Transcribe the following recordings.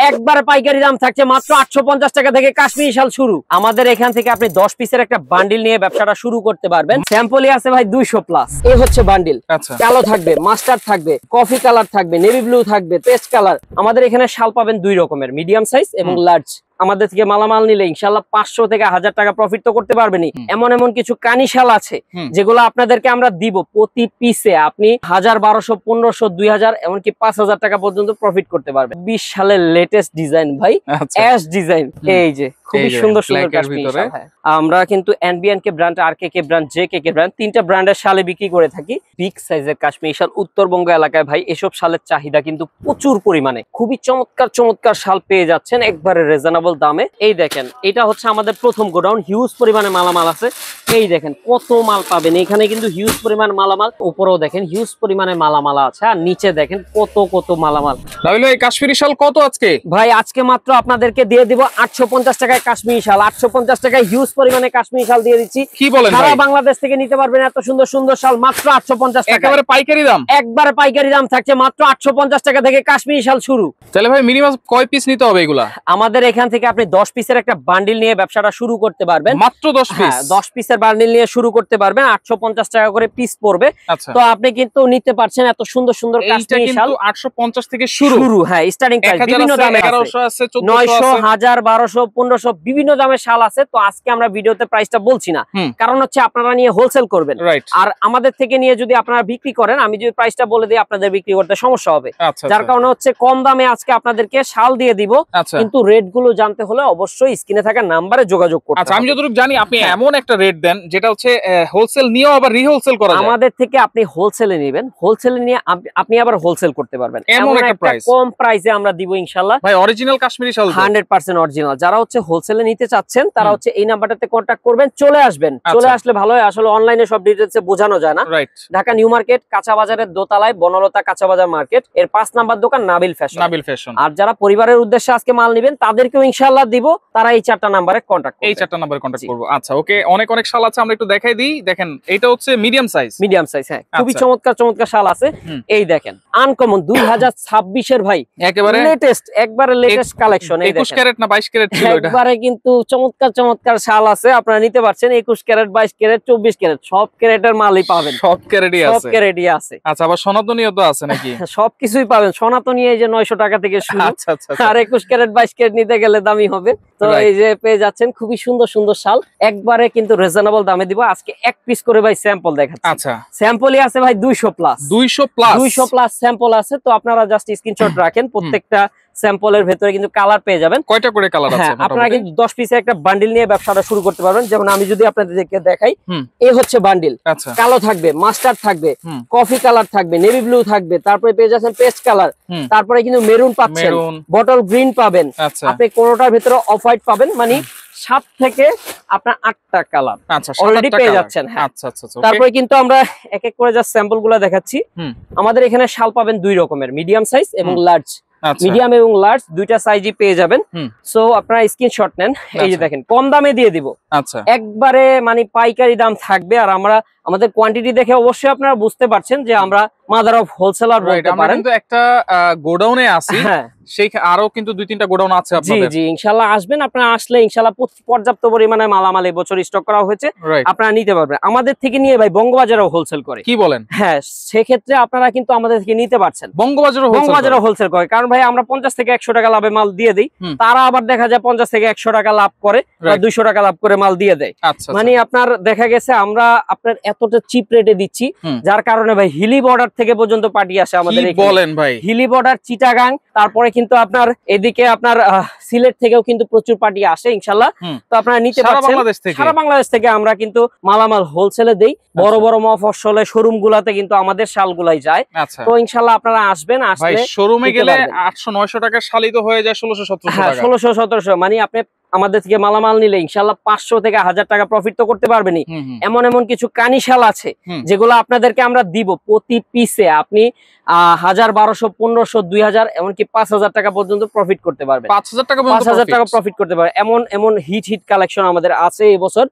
একবার পাইকারি দাম থাকছে মাত্র 850 টাকা থেকে কাশ্মীরি শাল শুরু। আমাদের এখান থেকে আপনি 10 পিসের একটা বান্ডিল নিয়ে ব্যবসাটা শুরু করতে পারবেন। স্যাম্পলই আছে ভাই 200 প্লাস। এই হচ্ছে বান্ডিল। কালো থাকবে, মাস্টার্ড থাকবে, কফি কালার থাকবে, নেভি ব্লু থাকবে, পেস্ট কালার। আমাদের এখানে শাল পাবেন দুই রকমের, মিডিয়াম সাইজ এবং লার্জ। আমাদের থেকে মালামাল নিলে ইনশাল্লাহ 500 থেকে 1000 টাকা প্রফিট তো করতে পারবেনই। এমন এমন কিছু কানি শাল আছে যেগুলো আপনাদেরকে আমরা দিব প্রতি পিসে আপনি 1000, 1200, 1500, 2000 এমনকি 5000 টাকা পর্যন্ত প্রফিট করতে পারবেন। 20 সালের লেটেস্ট ডিজাইন ভাই, অ্যাশ ডিজাইন। এই যে খুবই সুন্দর সুন্দর কাশ্মীরি শাল। আমরা কিন্তু এনবিএনকে ব্র্যান্ড, আরকেকে ব্র্যান্ড, জেকেকে ব্র্যান্ড, তিনটা ব্র্যান্ডের শালে বিক্রি করে থাকি। বিগ সাইজের কাশ্মীরি শাল উত্তরবঙ্গ এলাকায় ভাই এসব শালের চাহিদা কিন্তু প্রচুর পরিমাণে। খুবই চমৎকার চমৎকার শাল পেয়ে যাচ্ছেন একবারে রিজনেবল দামে। এই দেখেন, এটা হচ্ছে আমাদের প্রথম গোডাউন, হিউজ পরিমাণে মালামাল আছে। এই দেখেন কত মাল পাবেন এখানে, কিন্তু হিউজ পরিমাণ মালামাল। উপরেও দেখেন হিউজ পরিমাণে মালামাল আছে, আর নিচে দেখেন কত কত মালামাল। এই কাশ্মীরি শাল কত আজকে ভাই? আজকে মাত্র আপনাদেরকে দিয়ে দিব 850 টাকায় কাশ্মীরি শাল। 850 টাকায় হিউজ পরিমাণে কাশ্মীরি শাল দিয়ে দিচ্ছি। কি বলেন? সারা বাংলাদেশ থেকে নিতে পারবেন এত সুন্দর সুন্দর শাল মাত্র 850 টাকা। একেবারে পাইকারি দাম। একবারে পাইকারি দাম থাকছে মাত্র 850 টাকা থেকে কাশ্মীরি শাল শুরু। তাহলে ভাই মিনিমাম কয় পিস নিতে হবে এগুলা? আমাদের এখান থেকে আপনি 10 পিসের একটা বান্ডিল নিয়ে ব্যবসাটা শুরু করতে পারবেন। মাত্র 10 পিস? 10 পিসের বান্ডিল নিয়ে শুরু করতে পারবেন। 850 টাকা করে পিস পড়বে। তো আপনি কিন্তু নিতে পারছেন এত সুন্দর সুন্দর কাশ্মীরি শাল। 850 থেকে শুরু। হ্যাঁ, স্টার্টিং প্রাইস বিভিন্ন দামে আছে। 1100 আছে, 1400, 1000, 1200, 1500 বিভিন্ন দামের শাল আছে। তো আজকে আমরা ভিডিওতে প্রাইসটা বলছি না, কারণ হচ্ছে আপনারা নিয়ে হোলসেল করবেন। আর আমাদের থেকে নিয়ে যদি আপনারা বিক্রি করেন, আমি যদি প্রাইসটা বলে দিই আপনাদের বিক্রি করতে সমস্যা হবে। যার কারণে হচ্ছে কম দামে আজকে আপনাদেরকে শাল দিয়ে দিব। কিন্তু রেট গুলো জানতে হলে অবশ্যই স্ক্রিনে থাকা নাম্বারে যোগাযোগ করতে হবে। আমি যতটুকু জানি আপনি এমন একটা রেট দেন যেটা হচ্ছে হোলসেল নিয়েও আবার রিহোলসেল করা যায়। আমাদের থেকে আপনি হোলসেলে নেবেন, হোলসেলে নিয়ে আপনি আবার হোলসেল করতে পারবেন। এমন একটা প্রাইস, কম প্রাইসে আমরা দিব ইনশাআল্লাহ। ভাই অরিজিনাল কাশ্মীরি শাল 100% অরিজিনাল। যারা হচ্ছে হোলসেলে নিতে চাচ্ছেন তারা হচ্ছে এই নাম্বারটাতে কন্টাক্ট করবেন, চলে আসবেন। চলে আসলে ভালো হয়, আসলে অনলাইনে সব ডিটেইলসে বোঝানো যায় না। ঢাকা নিউ মার্কেট কাঁচা বাজারের দোতলায় বনলতা কাঁচা বাজার মার্কেট এর 5 নাম্বার দোকান নাবিল ফ্যাশন। আর যারা পরিবারের উদ্দেশ্যে আজকে মাল নেবেন তাদেরকেও ইনশাআল্লাহ দিব, তারা এই 4টা নাম্বারে কন্টাক্ট করবে। এই 4টা নাম্বারে কন্টাক্ট করব। আচ্ছা ওকে, অনেক অনেক শাল আছে, আমরা একটু দেখাই দিই। দেখেন এটা হচ্ছে মিডিয়াম সাইজ। মিডিয়াম সাইজ, হ্যাঁ, খুবই চমৎকার চমৎকার শাল আছে। এই দেখেন আনকমন 2026 এর ভাই একেবারে লেটেস্ট, একবারে লেটেস্ট কালেকশন। এই দেখেন 21 ক্যারেট না 22 ক্যারেট ছিল এটা, একবারে কিন্তু চমৎকার চমৎকার শাল আছে, আপনারা নিতে পারছেন। 21 ক্যারেট, 22 ক্যারেট, 24 ক্যারেট সব ক্যারেটের মালই পাবেন। সব ক্যারেটই আছে, সব ক্যারেটই আছে। আচ্ছা, আবার সনাতনীও তো আছে নাকি? সবকিছুই পাবেন। সনাতনী এই যে 900 টাকা থেকে শুরু। আচ্ছা আচ্ছা। আর 21 ক্যারেট 22 ক্যারেট নিতে গেলে দামি হবে। তো এই যে পেয়ে যাচ্ছেন খুবই সুন্দর সুন্দর শাল, একবারে কিন্তু রিজনেবল দামে দিব। আজকে এক পিস করে ভাই স্যাম্পল দেখাচ্ছি। আচ্ছা, স্যাম্পলই আছে ভাই 200 প্লাস। 200 প্লাস স্যাম্পল আছে। তো আপনারা জাস্ট স্ক্রিনশট রাখেন। প্রত্যেকটা স্যাম্পলের ভেতরে কিন্তু কালার পেয়ে যাবেন। কয়টা করে কালার আছে? আপনারা কিন্তু 10 পিসের একটা বান্ডিল নিয়ে ব্যবসাটা শুরু করতে পারবেন। যেমন আমি যদি আপনাদেরকে দেখাই, এই হচ্ছে বান্ডিল। কালো থাকবে, মাস্টার্ড থাকবে, কফি কালার থাকবে, নেভি ব্লু থাকবে, তারপরে পেয়ে যাচ্ছেন পেস্ট কালার, তারপরে কিন্তু মেরুন পাচ্ছেন, বটল গ্রিন পাবেন, আপনি কোনোটার ভেতরে অফ হোয়াইট পাবেন। মানে 7 থেকে আপনার 8টা কালার অলরেডি পেয়ে যাচ্ছেন। তারপরে কিন্তু আমরা এক এক করে জাস্ট স্যাম্পল গুলা দেখাচ্ছি। আমাদের এখানে শাল পাবেন দুই রকমের, মিডিয়াম সাইজ এবং লার্জ। মিডিয়াম এবং লার্জ দুইটা সাইজই পেয়ে যাবেন। সো আপনারা স্ক্রিনশট নেন। এই যে দেখেন কম দামে দিয়ে দিব, একবারে মানে পাইকারি দাম থাকবে। আর আমরা আমাদের কোয়ান্টিটি দেখে অবশ্যই আপনারা বুঝতে পারছেন যে আমরা মাদার অফ হোলসেলার বলতে পারেন। আমরা কিন্তু একটা গোডাউনে আছি, সেই আরো কিন্তু 2-3টা গোডাউন আছে আপনাদের। জি জি, ইনশাআল্লাহ আসবেন। আপনারা আসলে ইনশাআল্লাহ পর্যাপ্ত পরিমাণে মালামাল এই বছর স্টক করা হয়েছে, আপনারা নিতে পারবেন। আমাদের থেকে নিয়ে ভাই বঙ্গবাজারও হোলসেল করে। কি বলেন? হ্যাঁ, সেক্ষেত্রে আপনারা কিন্তু আমাদের থেকে নিতে পারছেন। বঙ্গবাজারও হোলসেল করে, কারণ ভাই আমরা 50 থেকে 100 টাকা লাভে মাল দিয়ে দিই, তারা আবার দেখা যায় 50 থেকে 100 টাকা লাভ করে, 200 টাকা লাভ করে মাল দিয়ে দেয়। মানে আপনার দেখা গেছে আমরা আপনার এতটা চিপ রেটে দিচ্ছি, যার কারণে ভাই হিলি বর্ডার থেকে পর্যন্ত পার্টি আসে আমাদের। বলেন ভাই, হিলি বর্ডার, চিটাগাং, তারপরে কিন্তু আপনার এদিকে আপনার সিলেট থেকেও কিন্তু প্রচুর পার্টি আসে ইনশাআল্লাহ। তো আপনারা নিতে পারছেন সারা বাংলাদেশ থেকে। আমরা কিন্তু মালামাল হোলসেলে দেই, বড় বড় মফস্বলে শোরুম গুলাতে কিন্তু আমাদের শালগুলাই যায়। তো ইনশাআল্লাহ আপনারা আসবেন। আসলে শোরুমে গেলে 800-900 টাকা শালই তো হয়ে যায় 1600-1700 টাকা। 1600-1700, মানে আপনি আমাদের থেকে মালামাল নিলে ইনশাল্লাহ 500 থেকে 1000 টাকা প্রফিট তো করতে পারবেনই। এমন এমন কিছু কানি শাল আছে যেগুলো আপনাদেরকে আমরা দিব প্রতি পিসে আপনি 1000, 1200, 1500, 2000 এমনকি 5000 টাকা পর্যন্ত প্রফিট করতে পারবেন। 5000 টাকা প্রফিট করতে পারবেন। এমন হিট কালেকশন আমাদের আছে এই বছর।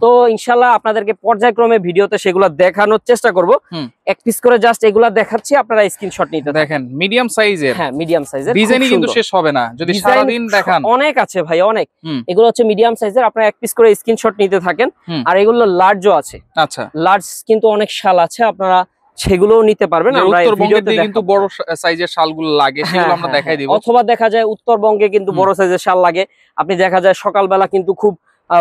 তো ইনশাল্লাহ আপনাদেরকে পর্যায়ক্রমে ভিডিওতে সেগুলো দেখানোর চেষ্টা করব। এক পিস করে জাস্ট এগুলা দেখাচ্ছি, আপনারা স্ক্রিনশট নিতে দেখেন। মিডিয়াম সাইজের, হ্যাঁ মিডিয়াম সাইজের, ডিজাইনই কিন্তু শেষ হবে না যদি সারা দিন দেখান। অনেক আছে ভাই, অনেক। এগুলো হচ্ছে মিডিয়াম সাইজের, আপনারা এক পিস করে স্ক্রিনশট নিতে থাকেন। আর এগুলো লার্জও আছে। আচ্ছা, লার্জ কিন্তু অনেক শাল আছে, আপনারা সেগুলোও নিতে পারবেন। আমরা ভিডিওতে কিন্তু বড় সাইজের শালগুলো লাগে, সেগুলো আমরা দেখাই দিব। অথবা দেখা যায় উত্তরবঙ্গে কিন্তু বড় সাইজের শাল লাগে। আপনি দেখা যায় সকালবেলা কিন্তু খুব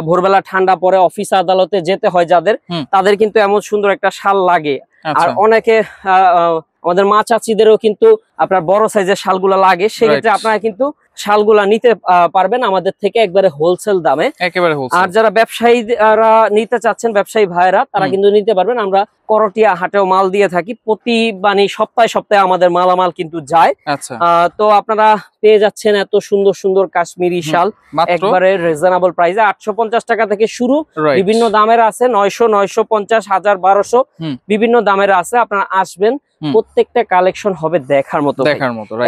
ভোরবেলা ঠান্ডা পড়ে অফিস আদালতে যেতে হয় যাদের, তাদের কিন্তু এমন সুন্দর একটা শাল লাগে। আর অনেকে আমাদের মা চাচিদেরও কিন্তু আপনার বড় সাইজের শালগুলা লাগে, সেক্ষেত্রে আপনারা কিন্তু শালগুলা নিতে পারবেন আমাদের থেকে একবারে হোলসেল দামে, একেবারে হোলসেল। আর যারা ব্যবসায়ীরা নিতে চাচ্ছেন, ব্যবসায়ী ভাইরা, তারা কিন্তু নিতে পারবেন। আমরা করটিয়া হাটেও মাল দিয়ে থাকি, প্রতি সপ্তাহে সপ্তাহে আমাদের মালামাল কিন্তু যায়। তো আপনারা পেয়ে যাচ্ছেন এত সুন্দর সুন্দর কাশ্মীরি শাল একবারে রিজনেবল প্রাইসে। 850 টাকা থেকে শুরু, বিভিন্ন দামের আছে, 900, 950, 1000, 1200 বিভিন্ন দামের আছে। আপনারা আসবেন, প্রত্যেকটা কালেকশন হবে দেখার মতো,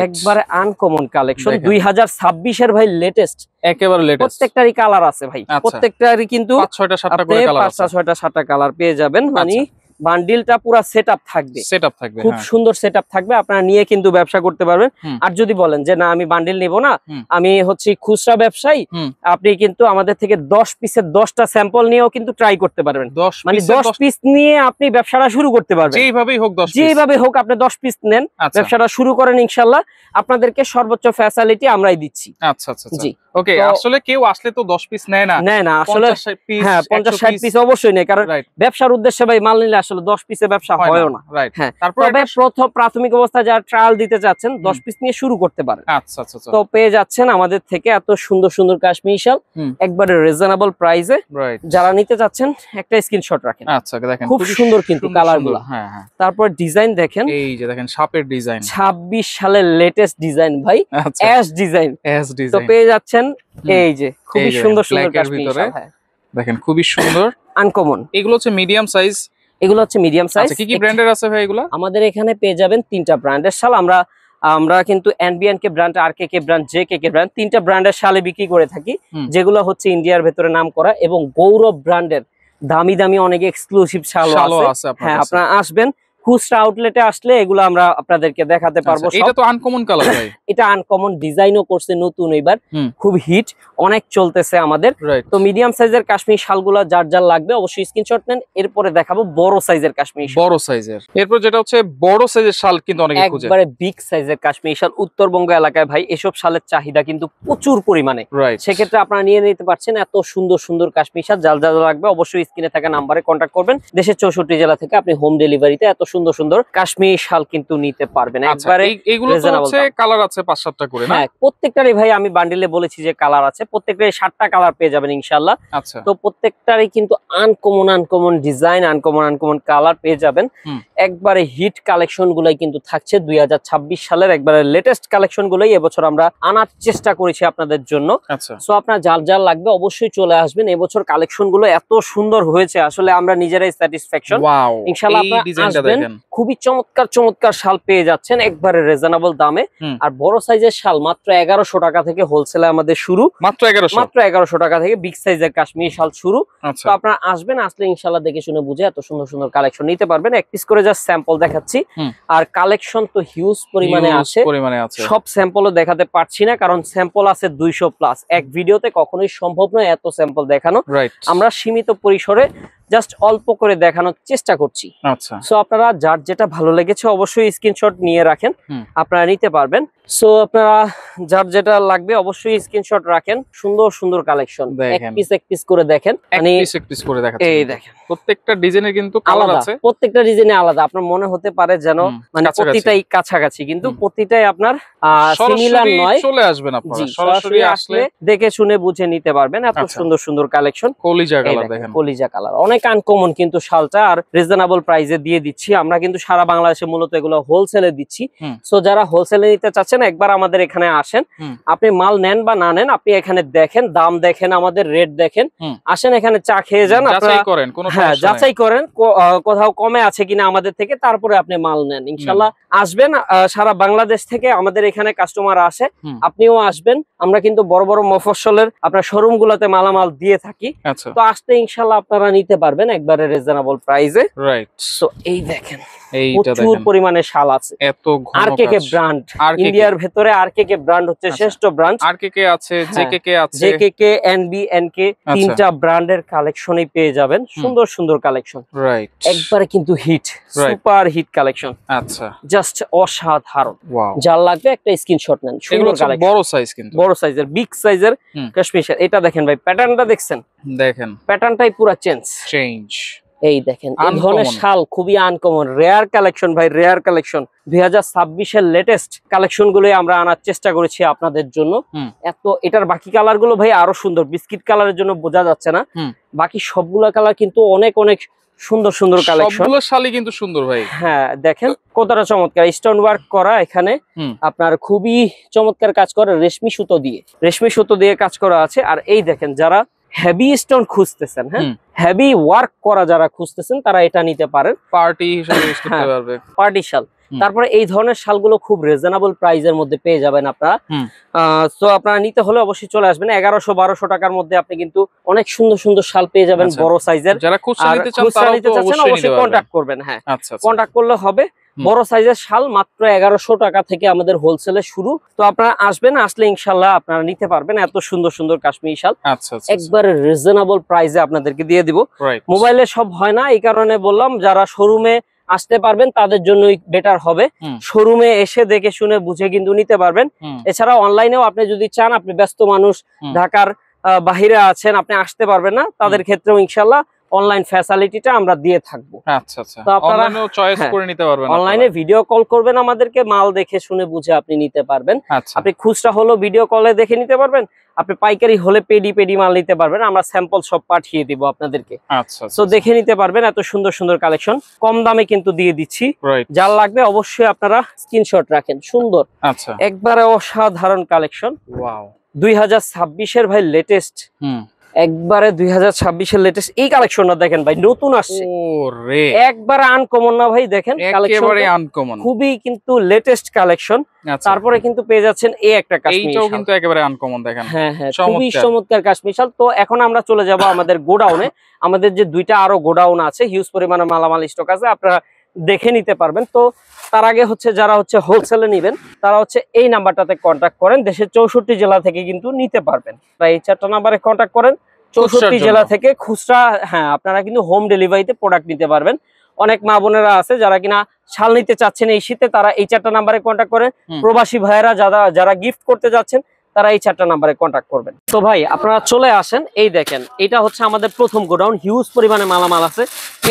একবারে আনকমন কালেকশন। 2026 এর ভাই লেটেস্ট, একেবারে লেটেস্ট। প্রত্যেকটারই কালার আছে ভাই, প্রত্যেকটারই কিন্তু 5-6টা 7টা কালার পেয়ে যাবেন। মানে বান্ডিলটা পুরো সেটআপ থাকবে, খুব সুন্দর সেটআপ থাকবে, আপনারা নিয়ে কিন্তু ব্যবসা করতে পারবেন। আর যদি বলেন যে না আমি বান্ডিল নিব না, আমি হচ্ছে খুচরা ব্যবসায়ী, আপনি কিন্তু আমাদের থেকে 10 পিসের 10টা স্যাম্পল নিয়েও কিন্তু ট্রাই করতে পারবেন। মানে 10 পিস নিয়ে আপনি ব্যবসাটা শুরু করতে পারবেন, যেভাবেই হোক আপনি 10 পিস নেন, ব্যবসাটা শুরু করেন, ইনশাআল্লাহ আপনাদেরকে সর্বোচ্চ ফ্যাসিলিটি আমরাই দিচ্ছি। আচ্ছা আচ্ছা জি, ওকে। আসলে কেউ আসলে তো 10 পিস নেয় না, আসলে 50-60 পিস অবশ্যই নেয়, কারণ ব্যবসার উদ্দেশ্যে ভাই মাল নিলে আসলে 10 পিসে ব্যবসা হয়ও না। তবে প্রথম প্রাথমিক অবস্থায় যারা ট্রায়াল দিতে চাচ্ছেন 10 পিস নিয়ে শুরু করতে পারেন। তো পেয়ে যাচ্ছেন আমাদের থেকে এত সুন্দর সুন্দর কাশ্মীরি শাল একবারে রিজনেবল প্রাইসে। যারা নিতে চাচ্ছেন একটা স্ক্রিনশট রাখেন। আচ্ছা, দেখেন খুব সুন্দর কিন্তু কালারগুলো। তারপর ডিজাইন দেখেন, এই যে দেখেন সাপের ডিজাইন, 26 সালের লেটেস্ট ডিজাইন ভাই, অ্যাশ ডিজাইন। তো পেয়ে যাচ্ছেন এই যে খুবই সুন্দর সুন্দর কাশ্মীরি শাল, দেখেন খুবই সুন্দর আনকমন। এগুলো হচ্ছে মিডিয়াম সাইজ, এগুলো হচ্ছে মিডিয়াম সাইজ। কি কি ব্র্যান্ডের আছে ভাই এগুলো? আমাদের এখানে পেয়ে যাবেন 3টা ব্র্যান্ডের শাল। আমরা কিন্তু এনবিএনকে ব্র্যান্ড, আরকেকে ব্র্যান্ড, জেকেকে ব্র্যান্ড, 3টা ব্র্যান্ডের শালে বিক্রি করে থাকি, যেগুলো হচ্ছে ইন্ডিয়ার ভেতরে নাম করা। এবং গৌরব ব্র্যান্ডের দামি দামি অনেক এক্সক্লুসিভ শাল আছে। হ্যাঁ, আপনারা আসবেন, খুচরা আউটলেটে আসলে এগুলো আমরা আপনাদেরকে দেখাতে পারবো। এটা তো আনকমন কালার ভাই, এটা আনকমন ডিজাইনও করছে নতুন, এবার খুব হিট, অনেক চলতেছে আমাদের। তো মিডিয়াম সাইজের কাশ্মীরি শালগুলো যার যার লাগবে অবশ্যই স্ক্রিনশট নেন। এরপরে দেখাবো বড় সাইজের কাশ্মীরি শাল, বড় সাইজের। এরপর যেটা হচ্ছে বড় সাইজের শাল কিন্তু অনেকে খোঁজে, একবারে বিগ সাইজের কাশ্মীরি শাল। উত্তরবঙ্গ এলাকায় ভাই এসব শালের চাহিদা কিন্তু প্রচুর পরিমাণে, সেক্ষেত্রে আপনারা নিয়ে নিতে পারছেন এত সুন্দর সুন্দর কাশ্মীরি শাল। যার যার লাগবে অবশ্যই স্ক্রিনে থাকা নাম্বারে কন্ট্যাক্ট করবেন। দেশের 64 জেলা থেকে আপনি হোম ডেলিভারিতে এত সুন্দর সুন্দর কাশ্মীরি শাল কিন্তু নিতে পারবেন। একবারে এগুলো তো হচ্ছে কালার আছে 5-7টা করে না? হ্যাঁ, প্রত্যেকটারই ভাই আমি বান্ডিলে বলেছি যে কালার আছে, প্রত্যেকটারই 7টা কালার পেয়ে যাবেন ইনশাআল্লাহ। আচ্ছা, তো প্রত্যেকটারই কিন্তু আনকমন ডিজাইন, আনকমন কালার পেয়ে যাবেন। একবারে হিট কালেকশন গুলাই কিন্তু থাকছে 2026 সালের একবারে লেটেস্ট কালেকশন গুলাই এবছর আমরা আনার চেষ্টা করেছি আপনাদের জন্য। সো আপনার যার যার লাগবে অবশ্যই চলে আসবেন। এবছর কালেকশন গুলো এত সুন্দর হয়েছে, আসলে আমরা নিজেরাই স্যাটিসফ্যাকশন। ইনশাআল্লাহ আপনারা আসবেন, খুবই চমৎকার শাল পেয়ে যাচ্ছেন একবারে রিজনেবল দামে। আর বড় সাইজের শাল মাত্র 1100 টাকা থেকে হোলসেলে আমাদের শুরু, মাত্র 1100 টাকা থেকে বিগ সাইজের কাশ্মীরি শাল শুরু। তো আপনারা আসবেন, আসলে ইনশাআল্লাহ দেখে শুনে বুঝে এত সুন্দর সুন্দর কালেকশন নিতে পারবেন। এক পিস করে জাস্ট স্যাম্পল দেখাচ্ছি, আর কালেকশন তো হিউজ পরিমাণে আছে। সব স্যাম্পলও দেখাতে পারছি না, কারণ স্যাম্পল আছে 200+। এক ভিডিওতে কখনোই সম্ভব নয় এত স্যাম্পল দেখানো। আমরা সীমিত পরিসরে জাস্ট অল্প করে দেখানোর চেষ্টা করছি। আচ্ছা, সো আপনারা যার যেটা ভালো লেগেছে অবশ্যই স্ক্রিনশট নিয়ে রাখেন, আপনারা নিতে পারবেন। সো আপনারা যার যেটা লাগবে অবশ্যই স্ক্রিনশট রাখেন। সুন্দর সুন্দর কালেকশন, এক পিস করে দেখেন, মানে এক পিস করে দেখাচ্ছি। এই দেখেন প্রত্যেকটা ডিজাইনের কিন্তু কালার আছে, প্রত্যেকটা ডিজাইনে আলাদা। আপনার মনে হতে পারে যেন মানে প্রতিটাই কাছাকাছি, কিন্তু প্রতিটাই আপনার সিমিলার নয়। চলে আসবেন আপনারা, সরাসরি আসলে দেখে শুনে বুঝে নিতে পারবেন। এত সুন্দর সুন্দর কালেকশন, কলিজা কালার দেখেন, কলিজা কালার অনেক অনেক আনকমন কিন্তু শালটা, আর রিজনেবল প্রাইসে দিয়ে দিচ্ছি আমরা, কিন্তু সারা বাংলাদেশে মূলত এগুলো হোলসেলে দিচ্ছি। সো যারা হোলসেলে নিতে চাচ্ছেন একবার আমাদের এখানে আসেন, আপনি মাল নেন বা না নেন, আপনি এখানে দেখেন, দাম দেখেন, আমাদের রেট দেখেন, আসেন এখানে চা খেয়ে যান, যাচাই করেন কোথাও কমে আছে কিনা আমাদের থেকে, তারপরে আপনি মাল নেন। ইনশাল্লাহ আসবেন, সারা বাংলাদেশ থেকে আমাদের এখানে কাস্টমার আসে, আপনিও আসবেন। আমরা কিন্তু বড় বড় মফস্বলের আপনার শোরুম গুলোতে মালামাল দিয়ে থাকি, তো আসতে ইনশাল্লাহ আপনারা নিতে পারবেন একবারে রিজনেবল প্রাইসে। রাইট, সো এই দেখেন প্রচুর পরিমাণে শাল আছে। আরকেকে ব্র্যান্ড, ইন্ডিয়ার ভেতরে আরকেকে ব্র্যান্ড হচ্ছে শ্রেষ্ঠ ব্র্যান্ড। আরকেকে আছে, জেকেকে আছে, জেকেকে, এনবি, এনকে, তিনটা ব্র্যান্ডের কালেকশনই পেয়ে যাবেন, সুন্দর সুন্দর কালেকশন। রাইট, একবারে কিন্তু হিট, সুপার হিট কালেকশন। আচ্ছা, জাস্ট অসাধারণ। যার লাগবে একটা স্ক্রিনশট নেন। সুন্দর কালেকশন, বড় সাইজ, কিন্তু বড় সাইজের, বিগ সাইজের কাশ্মীর শাল। এটা দেখেন ভাই, প্যাটার্নটা দেখছেন? দেখেন প্যাটার্নটাই পুরো চেঞ্জ। এই দেখেন এই ধরনের শাল খুবই আনকমন, রেয়ার কালেকশন ভাই, রেয়ার কালেকশন। 2026 এর লেটেস্ট কালেকশন গুলো আমরা আনার চেষ্টা করেছি আপনাদের জন্য। এটার বাকি কালার গুলো ভাই আরো সুন্দর, বিস্কিট কালারের জন্য বোঝা যাচ্ছে না, বাকি সবগুলো কালার কিন্তু অনেক অনেক সুন্দর সুন্দর কালেকশন। সবগুলো শালই কিন্তু সুন্দর ভাই। হ্যাঁ দেখেন কতটা চমৎকার, স্টোন ওয়ার্ক করা, এখানে আপনার খুবই চমৎকার কাজ করা, রেশমি সুতো দিয়ে কাজ করা আছে। আর এই দেখেন যারা হেভি স্টোন খুঁজতেছেন, হ্যাঁ হেভি ওয়ার্ক করা যারা খুঁজতেছেন, তারা এটা নিতে পারেন, পার্টি হিসেবে ইউজ করতে পারবে, পার্টি শাল। তারপরে এই ধরনের শালগুলো খুব রিজনেবল প্রাইসের মধ্যে পেয়ে যাবেন আপনারা। তো আপনারা নিতে হলে অবশ্যই চলে আসবেন। 1100-1200 টাকার মধ্যে আপনি কিন্তু অনেক সুন্দর সুন্দর শাল পেয়ে যাবেন, বড় সাইজের। যারা খুচরা নিতে চাচ্ছেন অবশ্যই কন্টাক্ট করবেন। হ্যাঁ কন্টাক্ট করলে হবে। বড় সাইজের শাল মাত্র 1100 টাকা থেকে আমাদের হোলসেলে শুরু। তো আপনারা আসবেন, আসলে ইনশাল্লাহ আপনারা নিতে পারবেন এত সুন্দর সুন্দর কাশ্মীরি শাল। একবারে রিজনেবল প্রাইসে আপনাদেরকে দিয়ে দিব। মোবাইলে সব হয় না, এই কারণে বললাম যারা শোরুমে আসতে পারবেন তাদের জন্যই বেটার হবে। শোরুমে এসে দেখে শুনে বুঝে কিন্তু নিতে পারবেন। এছাড়া অনলাইনেও আপনি যদি চান, আপনি ব্যস্ত মানুষ, ঢাকার বাহিরে আছেন, আপনি আসতে পারবেন না, তাদের ক্ষেত্রেও ইনশাল্লাহ অনলাইন ফ্যাসিলিটিটা আমরা দিয়ে থাকবো। আচ্ছা আচ্ছা, তো আপনারা অনলাইনেও চয়েস করে নিতে পারবেন, অনলাইনে ভিডিও কল করবেন আমাদেরকে, মাল দেখে শুনে বুঝে আপনি নিতে পারবেন। আপনি খুচরা হলো ভিডিও কলে দেখে নিতে পারবেন, আপনি পাইকারি হলে পেডি মাল নিতে পারবেন, আমরা স্যাম্পল সব পাঠিয়ে দিব আপনাদেরকে। আচ্ছা, তো দেখে নিতে পারবেন, এত সুন্দর সুন্দর কালেকশন কম দামে কিন্তু দিয়ে দিচ্ছি। যার লাগবে অবশ্যই আপনারা স্ক্রিনশট রাখেন। সুন্দর, আচ্ছা একবারে অসাধারণ কালেকশন। ওয়াও, 2026 এর ভাই লেটেস্ট, একবারে 2026 এর লেটেস্ট এই কালেকশনটা দেখেন ভাই, নতুন আসছে, ওরে একবারে আনকমন না ভাই? দেখেন একেবারে আনকমন, খুবই কিন্তু লেটেস্ট কালেকশন। তারপরে কিন্তু পেয়ে যাচ্ছেন এই একটা কাশ্মীরি শাল, এইটাও কিন্তু একেবারে আনকমন। দেখেন হ্যাঁ হ্যাঁ, খুবই চমৎকার কাশ্মীরি শাল। তো এখন আমরা চলে যাব আমাদের গোডাউনে। আমাদের যে দুইটা আরো গোডাউন আছে, হিউজ পরিমাণে মালামাল স্টক আছে, আপনারা দেখে নিতে পারবেন। তো তার আগে হচ্ছে যারা হচ্ছে হোলসেলে নিবেন, তারা হচ্ছে এই নাম্বারটাতে কন্ট্যাক্ট করেন। দেশের 64 জেলা থেকে কিন্তু নিতে পারবেন, তাই এই 4টা নাম্বারে কন্ট্যাক্ট করেন। 64 জেলা থেকে খুচরা, হ্যাঁ আপনারা কিন্তু হোম ডেলিভারিতে প্রোডাক্ট নিতে পারবেন। অনেক মা বোনেরা আছে যারা কিনা শাল নিতে চাচ্ছেন এই শীতে, তারা এই 4টা নাম্বারে কন্ট্যাক্ট করেন। প্রবাসী ভাইয়েরা যারা গিফট করতে যাচ্ছেন, তারা এই 4টা নাম্বারে কন্ট্যাক্ট করবেন। তো ভাই আপনারা চলে আসেন, এই দেখেন এটা হচ্ছে আমাদের প্রথম গোডাউন, হিউজ পরিমাণে মালামাল আছে।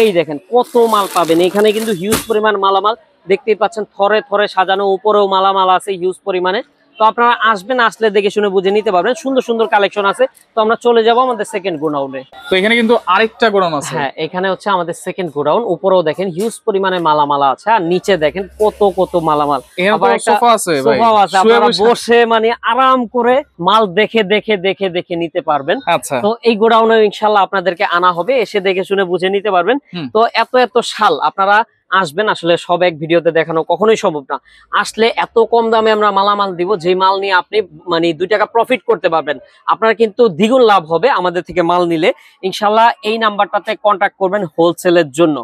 এই দেখেন কত মাল পাবেন এখানে, কিন্তু হিউজ পরিমাণ মালামাল দেখতেই পাচ্ছেন, থরে থরে সাজানো, উপরেও মালামাল আছে হিউজ পরিমাণে। তো আপনারা আসবেন, আসলে দেখে শুনে বুঝে নিতে পারবেন, সুন্দর সুন্দর কালেকশন আছে। তো আমরা চলে যাব আমাদের সেকেন্ড গোডাউনে। তো এখানে কিন্তু আরেকটা গোডাউন আছে। হ্যাঁ, এখানে হচ্ছে আমাদের সেকেন্ড গোডাউন। উপরেও দেখেন হিউজ পরিমাণে মালামাল আছে, আর নিচে দেখেন কত কত মালামাল। আবার একটা সোফা আছে ভাই, সোফা আছে, আপনারা বসে মানে আরাম করে মাল দেখে দেখে দেখে দেখে নিতে পারবেন। আচ্ছা, তো এই গোডাউনে ইনশাআল্লাহ আপনাদেরকে আনা হবে, এসে দেখে শুনে বুঝে নিতে পারবেন। তো এত এত শাল আপনারা আসবেন, আসলে সব এক ভিডিওতে দেখানো কখনোই সম্ভব না। আসলে এত কম দামে আমরা মালামাল দিব, যে মাল নিয়ে আপনি মানে 2 টাকা প্রফিট করতে পারবেন, আপনার কিন্তু দ্বিগুণ লাভ হবে আমাদের থেকে মাল নিলে। ইনশাল্লাহ এই নাম্বারটাতে কন্ট্যাক্ট করবেন হোলসেলের জন্য।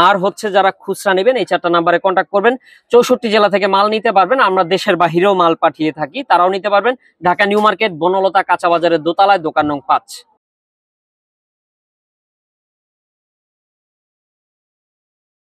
আর হচ্ছে যারা খুচরা নেবেন, এই 4টা নাম্বারে কন্ট্যাক্ট করবেন। 64 জেলা থেকে মাল নিতে পারবেন, আমরা দেশের বাহিরেও মাল পাঠিয়ে থাকি, তারাও নিতে পারবেন। ঢাকা নিউ মার্কেট, বনলতা কাঁচা বাজারের দোতলায়, দোকান নং 5।